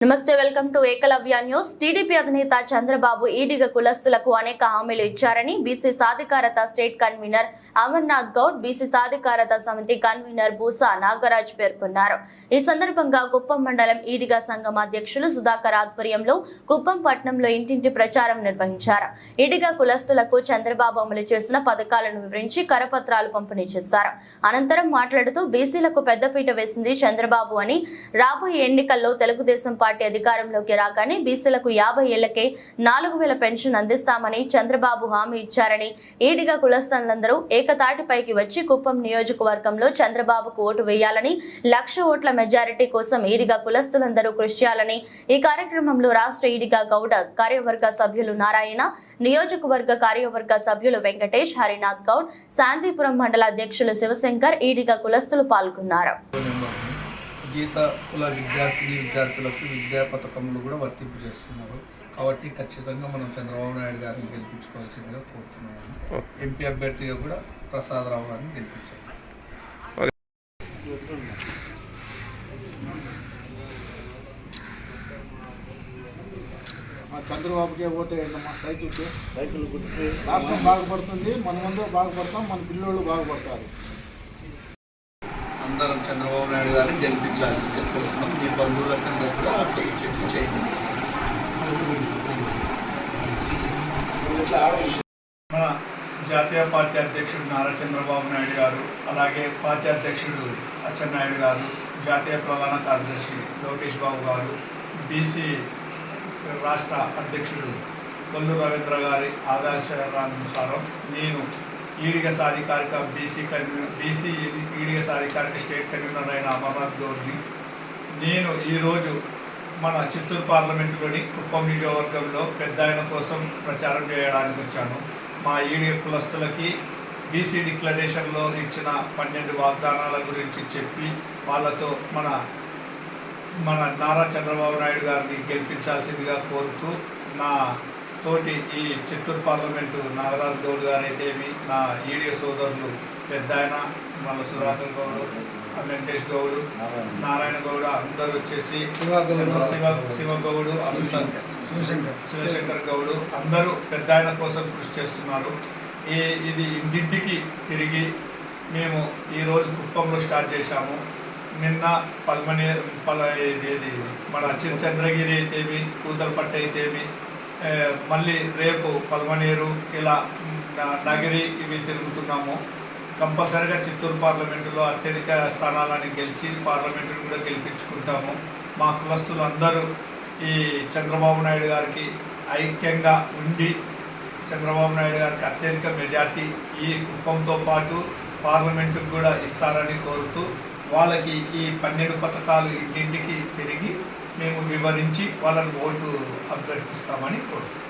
నమస్తే, welcome to Ekalavya news. TDP అధినేత చంద్రబాబు ఈడిగ కులస్తులకు అనేక హామీలు ఇచ్చారని బీసీ సాధికారత state convener Amarnath Goud, BC సాధికారత సమితి కన్వీనర్ బూసా నాగరాజ్ పేర్కొన్నారు. ఈ సందర్భంగా కుప్పం మండలం ఈడిగ సంఘం అధ్యక్షులు సుధాకర్ ఆధ్వర్యంలో కుప్పం పట్టణంలో ఇంటింటి ప్రచారం నిర్వహించారు. ఈడిగ కులస్తులకు చంద్రబాబు అమలు చేసిన పథకాలను వివరించి కరపత్రాలు పంపిణీ చేశారు. అనంతరం మాట్లాడుతూ బీసీలకు పెద్దపీట వేసింది చంద్రబాబు అని, రాబోయే ఎన్నికల్లో తెలుగుదేశం పార్టీ అధికారంలోకి రాగానే బీసీలకు 50 ఏళ్లకే 4000 పెన్షన్ అందిస్తామని చంద్రబాబు హామీ ఇచ్చారని, ఈడిగ కులస్తులందరూ ఏకతాటిపైకి వచ్చి కుప్పం నియోజకవర్గంలో చంద్రబాబుకు ఓటు వేయాలని, 1,00,000 ఓట్ల మెజారిటీ కోసం ఈడిగ కులస్తులందరూ కృషి చేయాలని ఈ కార్యక్రమంలో రాష్ట్ర ఈడిగ గౌడ కార్యవర్గ సభ్యులు నారాయణ, నియోజకవర్గ కార్యవర్గ సభ్యులు వెంకటేష్, హరినాథ్ గౌడ్, శాంతిపురం మండల అధ్యక్షులు శివశంకర్, ఈడిగ కులస్తులు పాల్గొన్నారు. గీత కుల విద్యార్థులకు విద్యా పథకములు కూడా వర్తింపు చేస్తున్నారు. కాబట్టి ఖచ్చితంగా మనం చంద్రబాబు నాయుడు గారిని గెలిపించుకోవాల్సిందిగా కోరుతున్నాము. ఎంపీ అభ్యర్థిగా కూడా ప్రసాదరావు గారిని గెలిపించారు. చంద్రబాబుకే ఓటేయండి. మా సైకిల్ గుర్తు రాష్ట్రం బాగుపడుతుంది, మనమందరూ బాగుపడతాం, మన పిల్లోళ్ళు బాగుపడతారు. అందరం చంద్రబాబు నాయుడు గారిని గెలిపించాల్సిందే కోరుతున్నాం. మీ బంధువులకందరూ కూడా అప్డేట్ చేయండి. మన జాతీయ పార్టీ అధ్యక్షుడు నారా చంద్రబాబు నాయుడు గారు, అలాగే పార్టీ అధ్యక్షుడు అచ్చెన్నాయుడు గారు, జాతీయ ప్రధాన కార్యదర్శి లోకేష్ బాబు గారు, బీసీ రాష్ట్ర అధ్యక్షుడు కొల్లు రవీంద్ర గారి ఆదేశానుసారం నేను ఈడిగ సాధికారిక బీసీ ఈడిగ సాధికారిక స్టేట్ కన్వీనర్ అయిన అమర్నాథ్ గౌడ్ని నేను ఈరోజు మన చిత్తూరు పార్లమెంటులోని కుప్పం నియోజకవర్గంలో పెద్ద ఆయన కోసం ప్రచారం చేయడానికి వచ్చాను. మా ఈడిగ కులస్తులకి బీసీ డిక్లరేషన్లో ఇచ్చిన 12 వాగ్దానాల గురించి చెప్పి వాళ్ళతో మన నారా చంద్రబాబు నాయుడు గారిని గెలిపించాల్సిందిగా కోరుతూ, నా తోటి ఈ చిత్తూరు పార్లమెంటు నాగరాజ్ గౌడ్ గారు అయితేమి, నా ఈడిగ సోదరులు పెద్ద ఆయన మళ్ళీ సుధాకర్ గౌడ్, వెంకటేష్ గౌడ్, నారాయణ గౌడ్ అందరూ వచ్చేసి శివగౌడు, శివశంకర్ గౌడు అందరూ పెద్ద ఆయన కోసం కృషి చేస్తున్నారు. ఇది ఇంటింటికి తిరిగి మేము ఈరోజు కుప్పంలో స్టార్ట్ చేశాము. నిన్న మన చంద్రగిరి అయితేమి, కూతలపట్టు అయితేమి, మళ్ళీ రేపు పల్మనేరు, ఇలా నగిరి ఇవి తిరుగుతున్నాము. కంపల్సరిగా చిత్తూరు పార్లమెంటులో అత్యధిక స్థానాలను గెలిచి పార్లమెంటును కూడా గెలిపించుకుంటాము. మా కులస్తులు అందరూ ఈ చంద్రబాబు నాయుడు గారికి ఐక్యంగా ఉండి చంద్రబాబు నాయుడు గారికి అత్యధిక మెజార్టీ ఈ కుప్పంతో పాటు పార్లమెంటుకు కూడా ఇస్తారని కోరుతూ, వాళ్ళకి ఈ 12 పథకాలు ఇంటింటికి తిరిగి మేము వివరించి వాళ్ళని ఓటు అభ్యర్థిస్తామని కోరుతున్నాం.